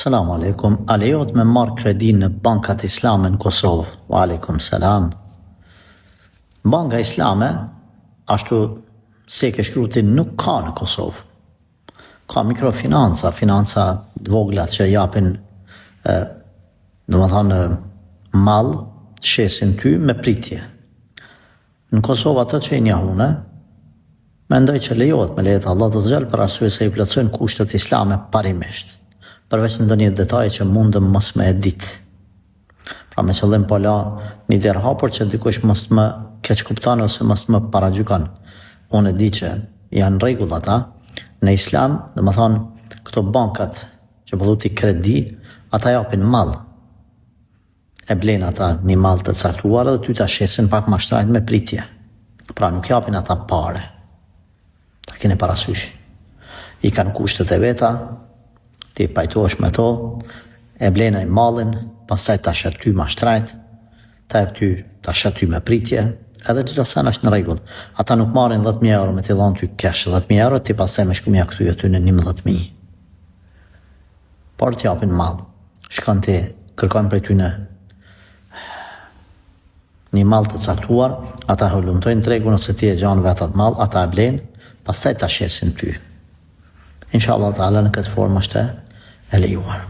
Selamu alaikum, a lejohet me marrë kredi në bankat islame në Kosovë? Wa alaikum selam. Banka islame, ashtu se ke shkruti, nuk ka në Kosovë. Ka mikrofinanca, financa dvoglat që japin, mall, shesin ty me pritje. Në Kosovë atë që i njahune, mendoj që lejohet me lejet Allah të zgjallë për arsye se i plotësojnë kushtet islame parimisht, përveç në ndonjë detaj që mundëm mos me e ditë. Pra me qëllim po la një derë hapur që dikush mos më keq kupton ose mos më paragjykon. Unë e di që janë rregull ata në islam, domethënë këto bankat që po thotë kredi, ata japin mall. E blen ata një mall të caktuar dhe ty ta shesin pak më shtrajt me pritje. Pra nuk japin ata pare. Ta keni parasysh. I kanë kushtet e veta, ti pajtohesh me to, e blen ai mallin, pastaj ta shet ty më shtrajt, ta jep ty ta shet ty me pritje, edhe çdo sa është në rregull. Ata nuk marrin 10.000 euro me t'i dhënë ty cash 10.000 euro, ti pastaj me shkumja kthy aty në 11.000. Por t'japin mall. Shkon ti, kërkojnë prej ty në një mall të caktuar, ata hulumtojnë tregun ose ti e gjan vetë atë mall, ata e blen, pastaj ta shesin ty. Inshallah taala në këtë formë është e lejuar.